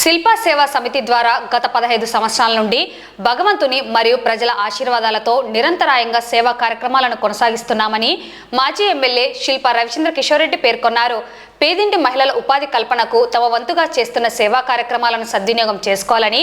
శిల్ప సేవా సమితి ద్వారా గత 15 సంవత్సరాల నుండి భగవంతుని మరియు ప్రజల ఆశీర్వాదాలతో నిరంతరాయంగా సేవా కార్యక్రమాలను కొనసాగిస్తున్నామని మాజీ ఎమ్మెల్యే శిల్ప రవిచంద్ర కిషోర్ రెడ్డి పేర్కొన్నారు. పేదింటి మహిళల ఉపాధి కల్పనకు తమ వంతుగా చేస్తున్న సేవా కార్యక్రమాలను సద్వినియోగం చేసుకోవాలని,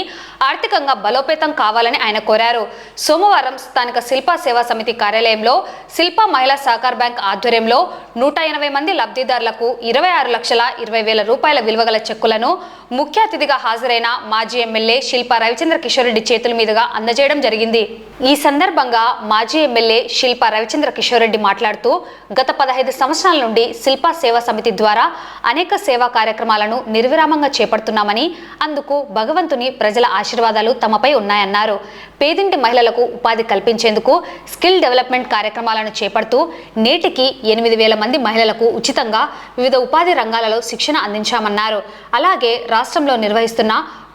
ఆర్థికంగా బలోపేతం కావాలని ఆయన కోరారు. సోమవారం స్థానిక శిల్ప సేవా సమితి కార్యాలయంలో శిల్ప మహిళా సహకార బ్యాంక్ ఆధ్వర్యంలో 180 మంది లబ్ధిదారులకు 26,20,000 రూపాయల విలువగల చెక్కులను ముఖ్య అతిథిగా హాజరైన మాజీ ఎమ్మెల్యే శిల్ప రవిచంద్ర కిషోర్ రెడ్డి చేతుల మీదుగా అందజేయడం జరిగింది. ఈ సందర్భంగా మాజీ ఎమ్మెల్యే శిల్ప రవిచంద్ర కిషోర్ రెడ్డి మాట్లాడుతూ, గత 15 సంవత్సరాల నుండి శిల్ప సేవా సమితి ద్వారా అనేక సేవా కార్యక్రమాలను నిర్విరామంగా చేపడుతున్నామని, అందుకు భగవంతుని ప్రజల ఆశీర్వాదాలు తమపై ఉన్నాయన్నారు. పేదింటి మహిళలకు ఉపాధి కల్పించేందుకు స్కిల్ డెవలప్మెంట్ కార్యక్రమాలను చేపడుతూ నేటికి 8,000 మంది మహిళలకు ఉచితంగా వివిధ ఉపాధి రంగాలలో శిక్షణ అందించామన్నారు. అలాగే రాష్ట్రంలో నిర్వహిస్తున్న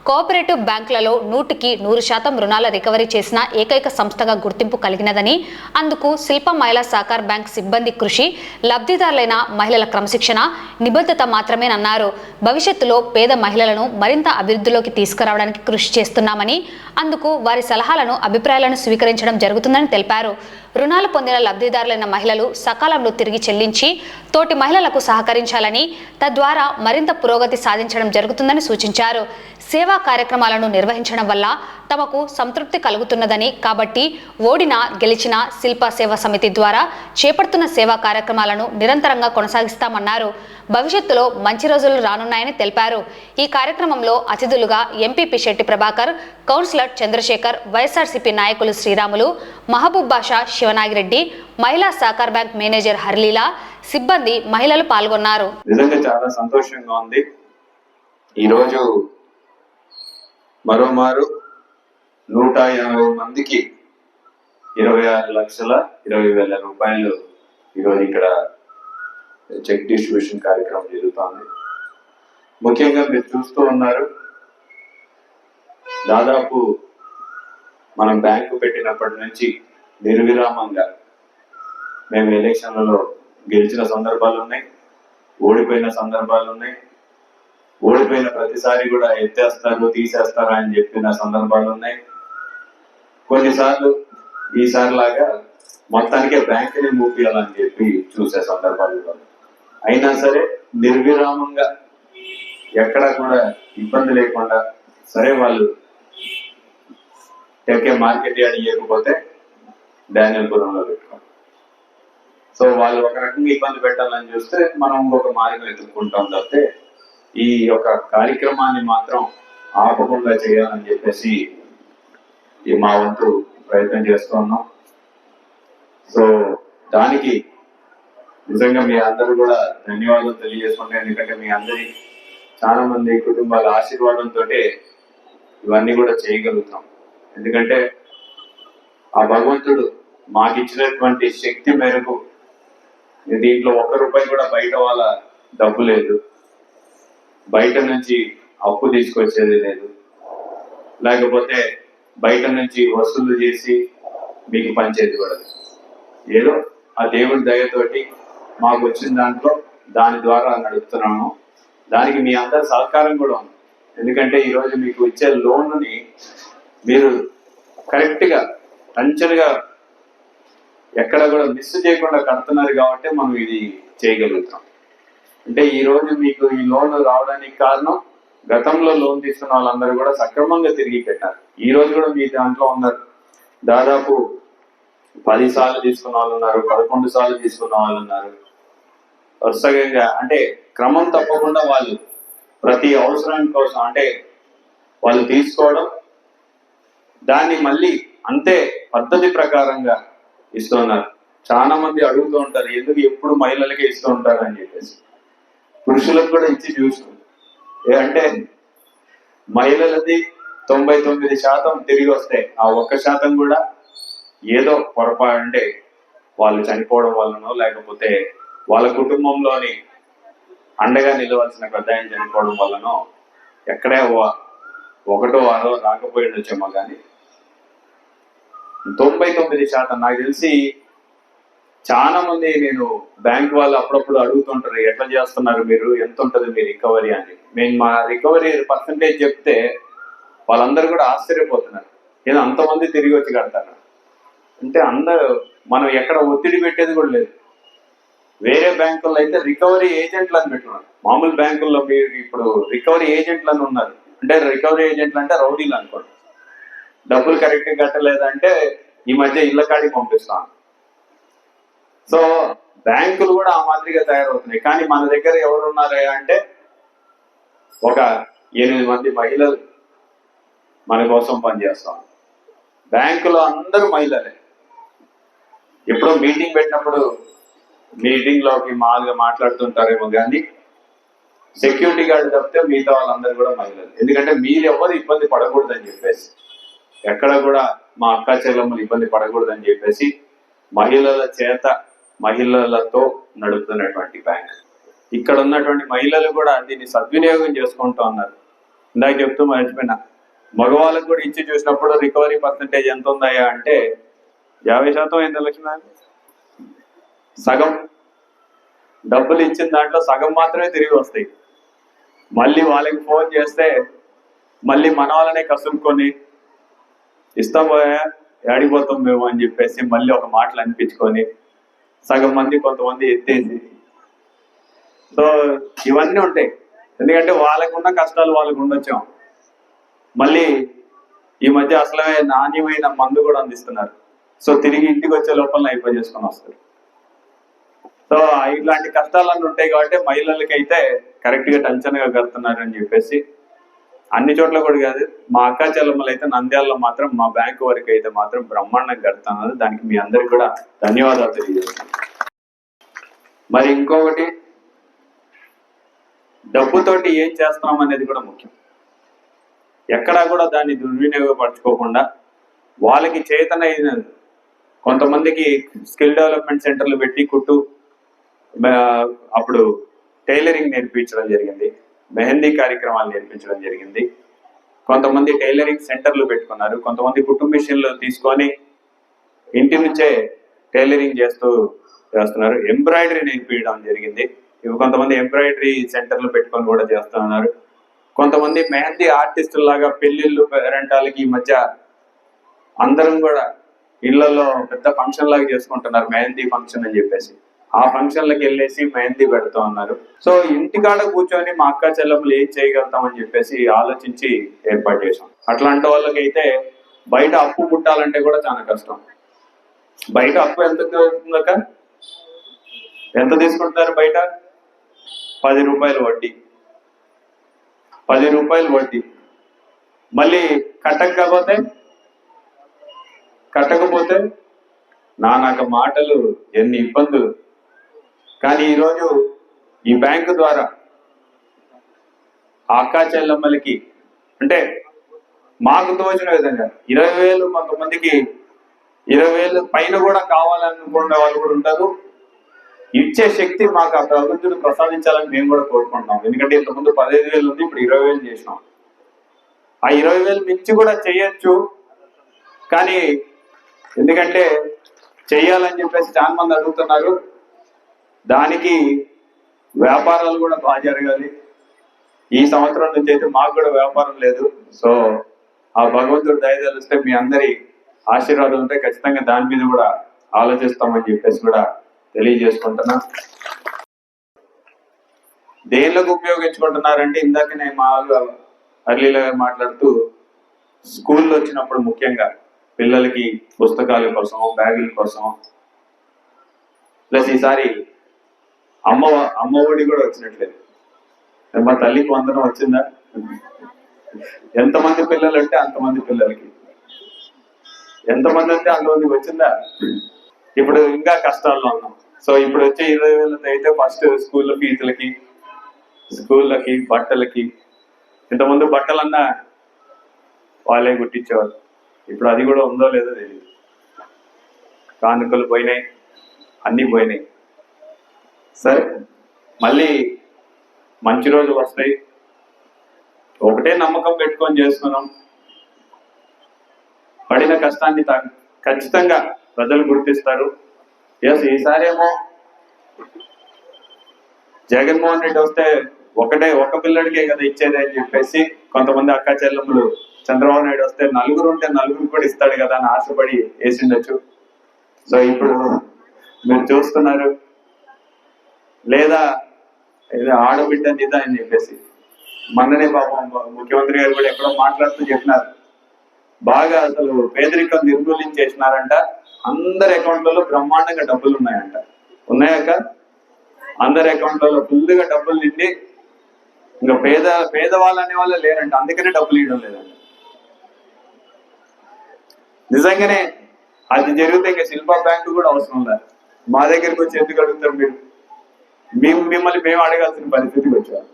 కోఆపరేటివ్ బ్యాంకులలో 100% రుణాల రికవరీ చేసిన ఏకైక సంస్థగా గుర్తింపు కలిగినదని, అందుకు శిల్ప మహిళా సహకార బ్యాంక్ సిబ్బంది కృషి, లబ్ధిదారులైన మహిళల క్రమశిక్షణ, నిబద్ధత మాత్రమేనన్నారు. భవిష్యత్తులో పేద మహిళలను మరింత అభివృద్ధిలోకి తీసుకురావడానికి కృషి చేస్తున్నామని, అందుకు వారి సలహాలను, అభిప్రాయాలను స్వీకరించడం జరుగుతుందని తెలిపారు. రుణాలు పొందిన లబ్ధిదారులైన మహిళలు సకాలంలో తిరిగి చెల్లించి తోటి మహిళలకు సహకరించాలని, తద్వారా మరింత పురోగతి సాధించడం జరుగుతుందని సూచించారు. సేవా కార్యక్రమాలను నిర్వహించడం వల్ల తమకు సంతృప్తి కలుగుతున్నదని, కాబట్టి ఓడినా గెలిచినా శిల్ప సేవా సమితి ద్వారా చేపడుతున్న సేవా కార్యక్రమాలను నిరంతరంగా కొనసాగిస్తామన్నారు. భవిష్యత్తులో మంచి రోజులు రానున్నాయని తెలిపారు. ఈ కార్యక్రమంలో అతిథులుగా ఎంపీపీ శెట్టి ప్రభాకర్, కౌన్సిలర్ చంద్రశేఖర్, వైఎస్ఆర్సీపీ నాయకులు శ్రీరాములు, మహబూబ్ బాషా, శివనాగిరెడ్డి, మహిళా సహకార బ్యాంక్ మేనేజర్ హర్లీలా, సిబ్బంది, మహిళలు పాల్గొన్నారు. నిజంగా చాలా సంతోషంగా ఉంది. ఈరోజు మరోమారు 180 మందికి 26,20,000 రూపాయలు ఈరోజు ఇక్కడ చెక్ డిస్ట్రిబ్యూషన్ కార్యక్రమం జరుగుతోంది. ముఖ్యంగా మీరు చూస్తూ ఉన్నారు, దాదాపు మనం బ్యాంకు పెట్టినప్పటి నుంచి నిర్విరామంగా మేము ఎలక్షన్లలో గెలిచిన సందర్భాలు ఉన్నాయి, ఓడిపోయిన సందర్భాలు ఉన్నాయి. ఓడిపోయిన ప్రతిసారి కూడా ఎత్తేస్తారు, తీసేస్తారు అని చెప్పిన సందర్భాలు ఉన్నాయి. కొన్నిసార్లు ఈసారి లాగా మొత్తానికే బ్యాంకుని మూపియాలని చెప్పి చూసే సందర్భాలు కూడా. అయినా సరే నిర్విరామంగా ఎక్కడా కూడా ఇబ్బంది లేకుండా, సరే వాళ్ళు ఎక్కే మార్కెట్ యార్డ్ ఇవ్వకపోతే డానియల్పురంలో పెట్టుకోం. సో వాళ్ళు ఒక రకంగా ఇబ్బంది పెట్టాలని చూస్తే మనం ఇంకొక మార్గం ఎత్తుక్కుంటాం తప్పితే ఈ యొక్క కార్యక్రమాన్ని మాత్రం ఆపకుండా చేయాలని చెప్పేసి మా వంతు ప్రయత్నం చేస్తూ ఉన్నాం. సో దానికి నిజంగా మీ అందరూ కూడా ధన్యవాదాలు తెలియజేసుకుంటాం. ఎందుకంటే మీ అందరి చాలా మంది కుటుంబాల ఆశీర్వాదంతో ఇవన్నీ కూడా చేయగలుగుతాం. ఎందుకంటే ఆ భగవంతుడు మాకు ఇచ్చినటువంటి శక్తి మేరకు దీంట్లో ₹1 కూడా బయట వాళ్ళ డబ్బు లేదు, బయట నుంచి అప్పు తీసుకొచ్చేది లేదు, లేకపోతే బయట నుంచి వసూలు చేసి మీకు పంచేది కూడా లేదు. ఏదో ఆ దేవుడి దయతోటి మాకు వచ్చిన దాంట్లో దాని ద్వారా నడుపుతున్నాము. దానికి మీ అందరి సహకారం కూడా ఉంది. ఎందుకంటే ఈరోజు మీకు ఇచ్చే లోన్ని మీరు కరెక్ట్గా టంచన్గా ఎక్కడ కూడా మిస్ చేయకుండా కడుతున్నారు కాబట్టి మనం ఇది చేయగలుగుతాం. అంటే ఈ రోజు మీకు ఈ లోన్ రావడానికి కారణం, గతంలో లోన్ తీసుకున్న వాళ్ళందరూ కూడా సక్రమంగా తిరిగి పెట్టారు. ఈ రోజు కూడా మీ దాంట్లో ఉన్నారు, దాదాపు 10 సార్లు తీసుకున్న వాళ్ళు ఉన్నారు, 11 సార్లు తీసుకున్న వాళ్ళు ఉన్నారు. వరుసగా అంటే క్రమం తప్పకుండా వాళ్ళు ప్రతి అవసరాని కోసం అంటే వాళ్ళు తీసుకోవడం, దాన్ని మళ్ళీ అంతే పద్ధతి ప్రకారంగా ఇస్తున్నారు. చాలా మంది అడుగుతూ ఉంటారు, ఎందుకు ఎప్పుడు మహిళలకే ఇస్తూ ఉంటారు అని చెప్పేసి. పురుషులకు కూడా ఇచ్చి చూస్తుంది. అంటే మహిళలది 99% తిరిగి వస్తాయి. ఆ 1% కూడా ఏదో పొరపాటు, అంటే వాళ్ళు చనిపోవడం వల్లనో, లేకపోతే వాళ్ళ కుటుంబంలోని అండగా నిలవాల్సిన పెద్ద ఆయన చనిపోవడం వల్లనో ఎక్కడే 1-6 రాకపోయి ఉండొచ్చేమో, కానీ 99% నాకు తెలిసి చాలా మంది, నేను బ్యాంక్ వాళ్ళు అప్పుడప్పుడు అడుగుతుంటారు, ఎట్లా చేస్తున్నారు మీరు, ఎంత ఉంటుంది మీ రికవరీ అని. మేము మా రికవరీ పర్సంటేజ్ చెప్తే వాళ్ళందరూ కూడా ఆశ్చర్యపోతున్నారు, ఏదో అంతమంది తిరిగి వచ్చి కడతారు అంటే. అందరూ మనం ఎక్కడ ఒత్తిడి పెట్టేది కూడా లేదు. వేరే బ్యాంకుల్లో అయితే రికవరీ ఏజెంట్లు అని పెట్టున్నారు. మామూలు బ్యాంకుల్లో మీరు ఇప్పుడు రికవరీ ఏజెంట్లు అని ఉన్నారు. అంటే రికవరీ ఏజెంట్లు అంటే రౌడీలు అనుకోండి. డబ్బులు కరెక్ట్గా కట్టలేదంటే ఈ మధ్య ఇళ్ళ కాడికి పంపిస్తాం. సో బ్యాంకులు కూడా ఆ మాదిరిగా తయారవుతున్నాయి. కానీ మన దగ్గర ఎవరున్నారా అంటే ఒక 8 మంది మహిళలు మన కోసం పనిచేస్తాం. బ్యాంకులో అందరూ మహిళలే. ఎప్పుడో మీటింగ్ పెట్టినప్పుడు మీటింగ్లోకి మామూలుగా మాట్లాడుతుంటారేమో కానీ సెక్యూరిటీ గార్డు తప్పితే మిగతా వాళ్ళందరూ కూడా మహిళలు. ఎందుకంటే మీరు ఎవరు ఇబ్బంది పడకూడదని చెప్పేసి, ఎక్కడ కూడా మా అక్క చెల్లెమ్మలు ఇబ్బంది పడకూడదని చెప్పేసి మహిళల చేత మహిళలతో నడుపుతున్నటువంటి బ్యాంక్. ఇక్కడ ఉన్నటువంటి మహిళలు కూడా దీన్ని సద్వినియోగం చేసుకుంటూ ఉన్నారు. ఇందాక చెప్తూ మర్చిపోయినా, మగవాళ్ళకు కూడా ఇచ్చి చూసినప్పుడు రికవరీ పర్సంటేజ్ ఎంత ఉందాయా అంటే 50% అయింది లక్ష్మీ. సగం డబ్బులు ఇచ్చిన దాంట్లో సగం మాత్రమే తిరిగి వస్తాయి. మళ్ళీ వాళ్ళకి ఫోన్ చేస్తే మళ్ళీ మన వాళ్ళనే కసురుకొని ఇస్తాం పోయా ఏడిపోతాం మేము అని చెప్పేసి మళ్ళీ ఒక మాటలు అనిపించుకొని సగం మంది కొంతమంది ఎత్తేసి. సో ఇవన్నీ ఉంటాయి. ఎందుకంటే వాళ్ళకున్న కష్టాలు వాళ్ళకు ఉండొచ్చాం. మళ్ళీ ఈ మధ్య అసలే నాణ్యమైన మందు కూడా అందిస్తున్నారు. సో తిరిగి ఇంటికి వచ్చే లోపల అయిపోయి చేసుకొని వస్తారు. సో ఇట్లాంటి కష్టాలన్నీ ఉంటాయి కాబట్టి మహిళలకి అయితే కరెక్ట్ గా టెన్షన్గా కడుతున్నారు అని చెప్పేసి అన్ని చోట్ల కూడా కాదు, మా అక్క చెల్లెమ్మలు అయితే నంద్యాలలో మాత్రం మా బ్యాంకు వరకు అయితే మాత్రం బ్రహ్మాండంగా కడుతున్నారు. దానికి మీ అందరికి కూడా ధన్యవాదాలు తెలియజేస్తున్నాను. మరి ఇంకొకటి, డబ్బుతోటి ఏం చేస్తున్నాం అనేది కూడా ముఖ్యం. ఎక్కడా కూడా దాన్ని దుర్వినియోగపరచుకోకుండా వాళ్ళకి చేతనైన కొంతమందికి స్కిల్ డెవలప్మెంట్ సెంటర్లు పెట్టి కుట్టు, అప్పుడు టైలరింగ్ నేర్పించడం జరిగింది, మెహందీ కార్యక్రమాలు నేర్పించడం జరిగింది. కొంతమంది టైలరింగ్ సెంటర్లు పెట్టుకున్నారు, కొంతమంది కుట్టు మిషన్లు తీసుకొని ఇంటి నుంచే టైలరింగ్ చేస్తున్నారు. ఎంబ్రాయిడరీ నేర్పించడం జరిగింది. ఇవి కొంతమంది ఎంబ్రాయిడరీ సెంటర్లు పెట్టుకొని కూడా చేస్తున్నారు. కొంతమంది మెహందీ ఆర్టిస్టుల లాగా పెళ్లిళ్ళు పేరెంటాలకి ఈ మధ్య అందరం కూడా ఇళ్లలో పెద్ద ఫంక్షన్ లాగా చేసుకుంటున్నారు, మెహందీ ఫంక్షన్ అని చెప్పేసి. ఆ ఫంక్షన్లకు వెళ్ళేసి మెహందీ పెడుతూ ఉన్నారు. సో ఇంటికాడ కూర్చొని మా అక్క చెల్లెములు ఏం చేయగలుగుతామని చెప్పేసి ఆలోచించి ఏర్పాటు చేసాం. అట్లాంటి వాళ్ళకైతే బయట అప్పు పుట్టాలంటే కూడా చాలా కష్టం. బయట అప్పు ఎంత అవుతుందక, ఎంత తీసుకుంటున్నారు బయట? 10 రూపాయలు వడ్డీ, 10 రూపాయలు వడ్డీ. మళ్ళీ కట్టకపోతే నానాక మాటలు, ఎన్ని ఇబ్బందులు. కానీ ఈరోజు ఈ బ్యాంకు ద్వారా ఆ అక్కా చెల్లెమ్మలకి అంటే మాకు తోచిన విధంగా 20,000, కొంతమందికి 20,000 పైన కూడా కావాలనుకునే వాళ్ళు కూడా ఉంటారు. ఇచ్చే శక్తి మాకు ఆ ప్రభుత్వం ప్రసాదించాలని మేము కూడా కోరుకుంటున్నాం. ఎందుకంటే ఇంతకుముందు 15,000 ఉంది, ఇప్పుడు 20,000 చేసినాం. ఆ 20,000 మించి కూడా చేయొచ్చు. కానీ ఎందుకంటే చెయ్యాలని చెప్పేసి చాలా మంది అడుగుతున్నారు. దానికి వ్యాపారాలు కూడా బాగా జరగాలి. ఈ సంవత్సరం నుంచి అయితే మాకు కూడా వ్యాపారం లేదు. సో ఆ భగవంతుడు దయ తెలిస్తే మీ అందరి ఆశీర్వాదం ఉంటే ఖచ్చితంగా దాని మీద కూడా ఆలోచిస్తామని చెప్పేసి కూడా తెలియజేసుకుంటున్నా. దేనిలోకి ఉపయోగించుకుంటున్నారంటే ఇందాక నేను మామూలుగా అర్లీలో మాట్లాడుతూ స్కూల్లో వచ్చినప్పుడు ముఖ్యంగా పిల్లలకి పుస్తకాల కోసం, బ్యాగుల కోసం, ప్లస్ ఈసారి అమ్మ ఒడి కూడా వచ్చినట్లేదు. మా తల్లికి వందనం వచ్చిందా? ఎంతమంది పిల్లలు అంటే అంతమంది పిల్లలకి, ఎంతమంది అంటే అంతమందికి వచ్చిందా? ఇప్పుడు ఇంకా కష్టాల్లో ఉన్నాం. సో ఇప్పుడు వచ్చే 20,000 అయితే ఫస్ట్ స్కూల్ ఫీజులకి, స్కూళ్ళకి, బట్టలకి. ఇంతకుముందు బట్టలన్నా వాళ్ళే కుట్టించేవారు. ఇప్పుడు అది కూడా ఉందో లేదో తెలియదు. కానుకలు పోయినాయి, అన్నీ పోయినాయి. సరే, మళ్ళీ మంచి రోజులు వస్తాయి. ఒకటే నమ్మకం పెట్టుకొని చేస్తున్నాం. పడిన కష్టాన్ని ఖచ్చితంగా ప్రజలు గుర్తిస్తారు. ఎస్, ఈసారేమో జగన్మోహన్ రెడ్డి వస్తే ఒక పిల్లడికే కదా ఇచ్చేది అని చెప్పేసి కొంతమంది అక్క చెల్లెములు చంద్రబాబు నాయుడు వస్తే నలుగురు ఉంటే నలుగురు కూడా ఇస్తాడు కదా అని ఆశపడి వేసిండొచ్చు. సో ఇప్పుడు మీరు చూస్తున్నారు. లేదా ఆడబిడ్డ నిద అని చెప్పేసి మొన్ననే పాపం ముఖ్యమంత్రి గారు కూడా ఎక్కడో మాట్లాడుతూ చెప్పినారు, బాగా అసలు పేదరికం నిర్మూలించేసినారంట, అందరి అకౌంట్లలో బ్రహ్మాండంగా డబ్బులు ఉన్నాయంట. ఉన్నాయాక అందరి అకౌంట్లలో ఫుల్గా డబ్బులు నిండి ఇంకా పేదవాళ్ళు అనే వాళ్ళు లేరంట, అందుకనే డబ్బులు ఇవ్వడం లేదంట. నిజంగానే అది జరిగితే ఇంకా శిల్పా బ్యాంకు కూడా అవసరం లేదు. మా దగ్గరికి వచ్చి ఎందుకు అడుగుతారు మీరు? మిమ్మల్ని మేము అడగాల్సిన పరిస్థితికి వచ్చారు.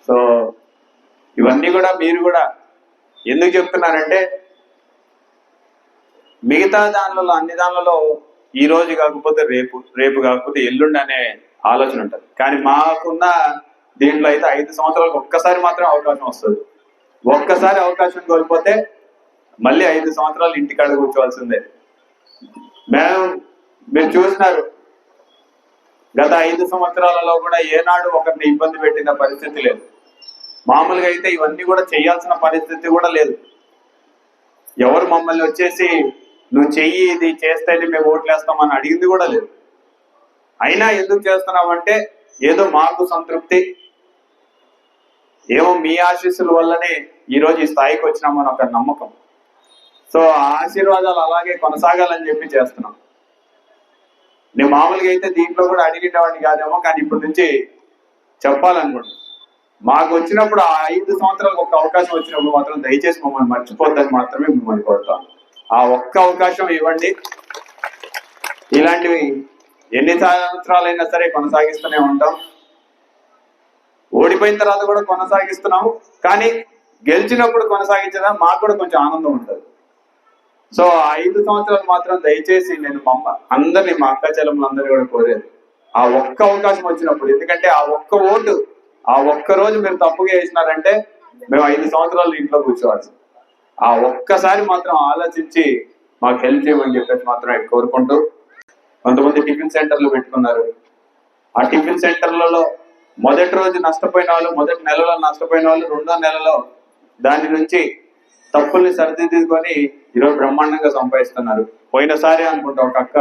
సో ఇవన్నీ కూడా మీరు కూడా ఎందుకు చెప్తున్నానంటే, మిగతా దానిలలో అన్ని దానిలలో ఈ రోజు కాకపోతే రేపు కాకపోతే ఎల్లుండి అనే ఆలోచన ఉంటుంది. కానీ మాకున్న దీంట్లో అయితే 5 సంవత్సరాలకు ఒక్కసారి మాత్రం అవకాశం వస్తుంది. ఒక్కసారి అవకాశం కోల్పోతే మళ్ళీ 5 సంవత్సరాలు ఇంటికాడ కూర్చోవాల్సిందే. మీరు చూసినారు, గత 5 సంవత్సరాలలో కూడా ఏనాడు ఒకరిని ఇబ్బంది పెట్టిన పరిస్థితి లేదు. మామూలుగా అయితే ఇవన్నీ కూడా చేయాల్సిన పరిస్థితి కూడా లేదు. ఎవరు మమ్మల్ని వచ్చేసి నువ్వు చెయ్యి ఇది చేస్తేనే మేము ఓట్లేస్తామని అడిగింది కూడా లేదు. అయినా ఎందుకు చేస్తున్నామంటే ఏదో మాకు సంతృప్తి, ఏమో మీ ఆశీస్సుల వల్లనే ఈరోజు ఈ స్థాయికి వచ్చినామని ఒక నమ్మకం. సో ఆ ఆశీర్వాదాలు అలాగే కొనసాగాలని చెప్పి చేస్తున్నాం. నేను మామూలుగా అయితే దీంట్లో కూడా అడిగేటవాడిని కాదేమో, కానీ ఇప్పటి నుంచి చెప్పాలనుకుంటున్నాను. మాకు వచ్చినప్పుడు ఆ 5 సంవత్సరాలకు ఒక అవకాశం వచ్చినప్పుడు మాత్రం దయచేసి మమ్మల్ని మర్చిపోద్దని మాత్రమే మిమ్మల్ని కోరుతాను. ఆ ఒక్క అవకాశం ఇవ్వండి. ఇలాంటివి ఎన్ని సంవత్సరాలైనా సరే కొనసాగిస్తూనే ఉంటాం. ఓడిపోయిన తర్వాత కూడా కొనసాగిస్తున్నాము, కానీ గెలిచినప్పుడు కొనసాగించదా మాకు కూడా కొంచెం ఆనందం ఉంటుంది. సో ఆ 5 సంవత్సరాలు మాత్రం దయచేసి నేను అందరినీ మా అక్క చెల్లెములందరినీ కూడా కోరేది ఆ ఒక్క అవకాశం వచ్చినప్పుడు. ఎందుకంటే ఆ ఒక్క ఓటు, ఆ ఒక్క రోజు మీరు తప్పుగా వేసినారంటే మేము 5 సంవత్సరాలు ఇంట్లో కూర్చోవాలి. ఆ ఒక్కసారి మాత్రం ఆలోచించి మాకు హెల్ప్ చేయమని చెప్పేసి మాత్రం కోరుకుంటూ, కొంతమంది టిఫిన్ సెంటర్లు పెట్టుకున్నారు. ఆ టిఫిన్ సెంటర్లలో మొదటి రోజు నష్టపోయిన వాళ్ళు, మొదటి నెలలో నష్టపోయిన వాళ్ళు 2వ నెలలో దాని నుంచి తప్పుల్ని సరిదిద్దుకొని ఈరోజు బ్రహ్మాండంగా సంపాదిస్తున్నారు. పోయినసారి అనుకుంటా ఒక అక్క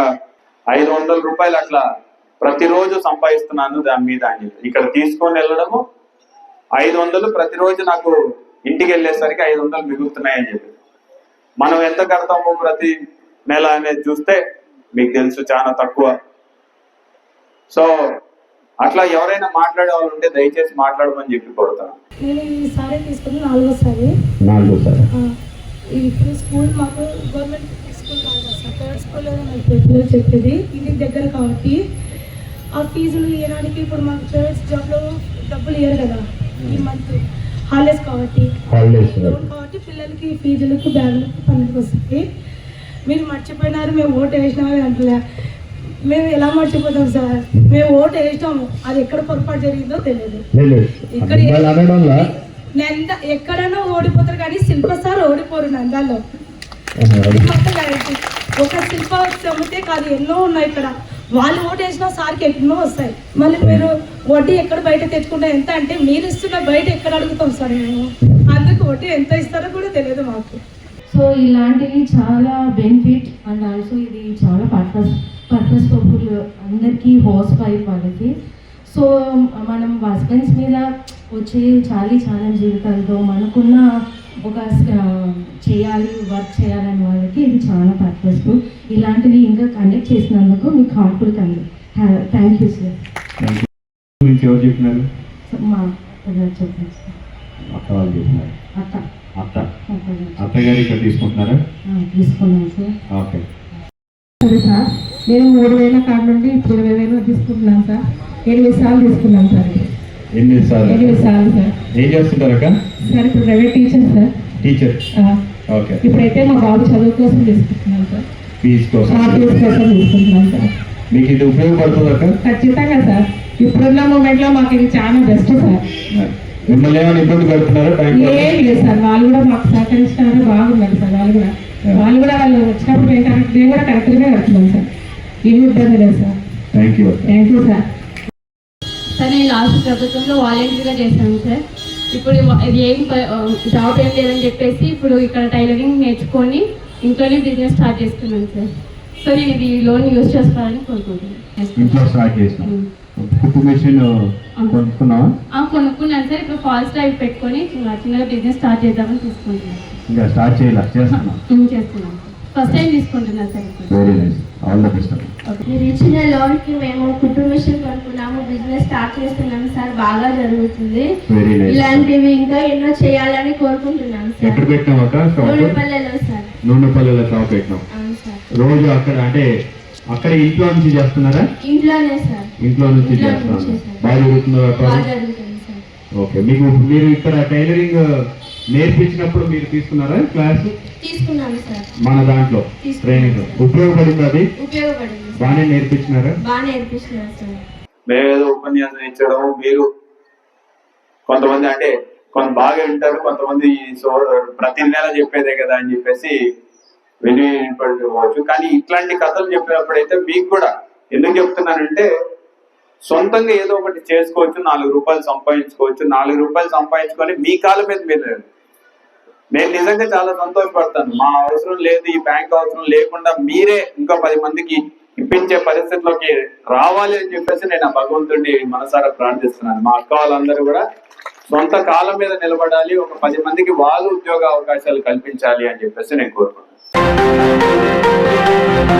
500 రూపాయలు అట్లా ప్రతిరోజు సంపాదిస్తున్నాను దాని మీద అని చెప్పి ఇక్కడ తీసుకొని వెళ్ళడము 500 ప్రతిరోజు నాకు ఇంటికి వెళ్ళేసరికి 500 మిగులుతున్నాయని చెప్పి. మనం ఎంత కడతామో ప్రతి నెల అనేది చూస్తే మీకు తెలుసు చాలా తక్కువ. సో అట్లా ఎవరైనా మాట్లాడే వాళ్ళు ఉంటే దయచేసి మాట్లాడమని చెప్పి కోరుతాను. నేను ఈసారి తీసుకుని 4వ సారి. ఇప్పుడు స్కూల్ మాకు గవర్నమెంట్ స్కూల్ కాదు సార్, ప్రైవేట్ స్కూల్లో నాకు పిల్లలు చెప్పేది ఇంటికి దగ్గర కాబట్టి ఆ ఫీజులు ఇవ్వడానికి ఇప్పుడు మాకు ప్రైవేట్ జాబ్లో డబ్బులు ఇవ్వరు కదా ఈ మంత్ హాలిడేస్ కాబట్టి పిల్లలకి ఫీజులకు బ్యాగులకు పనులకు వస్తాయి. మీరు మర్చిపోయినారు, మేము ఓటు వేసినామని అంటలే. మేము ఎలా మర్చిపోతాం సార్? మేము ఓటు వేసినాము, అది ఎక్కడ పొరపాటు జరిగిందో తెలియదు. ఇక్కడ ఎక్కడైనా ఓడిపోతారు కానీ శిల్ప సార్ ఓడిపోరు నందాల్లో. ఒక శిల్ప సమితే కాదు, ఎన్నో ఉన్నాయి ఇక్కడ. వాళ్ళు ఓటు వేసిన సార్కి ఎన్నో వస్తాయి. మళ్ళీ మీరు వడ్డీ ఎక్కడ బయట తెచ్చుకుంటే ఎంత అంటే మీరు ఇస్తున్న బయట ఎక్కడ అడుగుతాం సార్ మేము. అందుకు వడ్డీ ఎంత ఇస్తారో కూడా తెలియదు మాకు. సో ఇలాంటివి చాలా బెనిఫిట్ అండ్ ఆల్సో ఇది చాలా పర్పస్ఫుల్ అందరికీ హౌస్ వైఫ్ వాళ్ళకి. సో మనం హస్బెండ్స్ మీద వచ్చే చాలా జీవితాలతో మనకున్న ఒక చేయాలి వర్క్ చేయాలని వాళ్ళకి ఇది చాలా పర్పస్ఫుల్. ఇలాంటివి ఇంకా కండక్ట్ చేసినందుకు మీకు హార్ట్ఫుల్ థ్యాంక్ యూ సార్. ఎవరు చెప్పినారు? మా అత్తగారు చెప్పారు సార్. అత్త వాళ్ళు చెప్పినారు. అత్తగారు ఇక్కడ తీసుకుంటున్నారా? తీసుకున్నాను సార్. ఓకే సరే సార్, నేను 3,000 కాడ నుండి ఇప్పుడు 20,000 తీసుకుంటున్నాను సార్. 8 సార్లు తీసుకున్నాను సార్. 8 సార్లు సార్. ఏం చేస్తుంటారక్క? సార్ ఇప్పుడు private teacher sir. Teacher. Okay. ఇప్పుడైతే మా బాబు చదువు కోసం తీసుకుంటున్నాను సార్. ఫీజు కోసం తీసుకుంటున్నాను సార్. మీకు ఇది ఉపయోగపడుతుందక్క? ఖచ్చితంగా సార్. ఇప్పుడున్న మూమెంట్లో మాకు ఇది చాలా బెస్ట్ సార్. మిమ్మల్ని ఏమైనా ఇబ్బంది పెడుతున్నారా? ఏం లేదు సార్, వాళ్ళు కూడా మాకు సహకరిస్తున్నారు, బాగున్నారు సార్. వాళ్ళు వచ్చినప్పుడు నేను కూడా కరెక్ట్గానే కడుతున్నాను సార్. ఏమి ఇబ్బంది లేదు sir. Thank you sir. Sir నేను లాస్ట్ ప్రభుత్వంలో వాలంటీర్గా చేశాను సార్. ఇప్పుడు ఇది ఏం జాబ్ ఏం లేదని చెప్పేసి ఇప్పుడు ఇక్కడ టైలరింగ్ నేర్చుకొని ఇంట్లోనే బిజినెస్ స్టార్ట్ చేసుకున్నాను సార్. సో నేను ఇది లోన్ యూజ్ చేసుకోవాలని కోరుకుంటున్నాను. ఇంట్లో స్టార్ట్ చేస్తాం. కుట్టు మెషిన్ కొనుక్కున్నావా? కొనుక్కున్నాను సార్. ఇప్పుడు ఫాల్స్ డ్రైవ్ పెట్టుకొని చిన్నగా బిజినెస్ స్టార్ట్ చేద్దామని తీసుకుంటున్నాను. ఇంకా స్టార్ట్ చేస్తున్నాను. చేస్తున్నాను ఫస్ట్ టైం తీసుకుంటున్నాను sir. Very nice, all the best. మీరు ఇచ్చిన లోన్కి మేము కుటుంబ మిషన్ కొనుక్కున్నాము, బిజినెస్ స్టార్ట్ చేస్తున్నాము సార్. బాగా జరుగుతుంది. Very nice. ఇలాంటివి ఇంకా ఎన్నో చేయాలని కోరుకుంటున్నాను సార్. ఎక్కడ పెట్టినావు అక్క షాప్? నూనెపల్లెలో సార్. నూనెపల్లెలో షాప్ పెట్టినాం. అవును సార్. రోజు అక్కడ అంటే అక్కడ ఇంట్లో నుంచి చేస్తున్నారా? ఇంట్లోనే సార్. ఇంట్లో నుంచి చేస్తున్నారు. బాగా జరుగుతుందా వ్యాపారం? బాగా జరుగుతుంది సార్. ఓకే. మీరు ఇక్కడ టైలరింగ్ నేర్పించినప్పుడు మీరు తీసుకున్నారా క్లాస్? తీసుకున్నాను సార్. మన దాంట్లో ట్రైనింగ్ ఉపయోగపడింది. అది ఉపయోగపడింది. బాగానే నేర్పించినారా? బాగా నేర్పిస్తున్నారు సార్. మేమేదో ఉపన్యాసం ఇచ్చడం, మీరు కొంతమంది అంటే కొంత బాగా వింటారు, కొంతమంది ప్రతి నెల చెప్పేదే కదా అని చెప్పేసి వినిపడుకోవచ్చు. కానీ ఇట్లాంటి కథలు చెప్పినప్పుడైతే మీకు కూడా ఎందుకు చెప్తున్నానంటే సొంతంగా ఏదో ఒకటి చేసుకోవచ్చు, 4 రూపాయలు సంపాదించుకోవచ్చు. 4 రూపాయలు సంపాదించుకొని మీ కాళ్ళ మీద మీరు, నేను నిజంగా చాలా సంతోషపడతాను. మా అవసరం లేదు, ఈ బ్యాంక్ అవసరం లేకుండా మీరే ఇంకా 10 మందికి ఇప్పించే పరిస్థితిలోకి రావాలి అని చెప్పేసి నేను ఆ భగవంతుడిని మనసారా ప్రార్థిస్తున్నాను. మా అక్క వాళ్ళందరూ కూడా సొంత కాళ్ళ మీద నిలబడాలి, ఒక 10 మందికి వాళ్ళు ఉద్యోగ అవకాశాలు కల్పించాలి అని చెప్పేసి నేను కోరుకుంటున్నాను.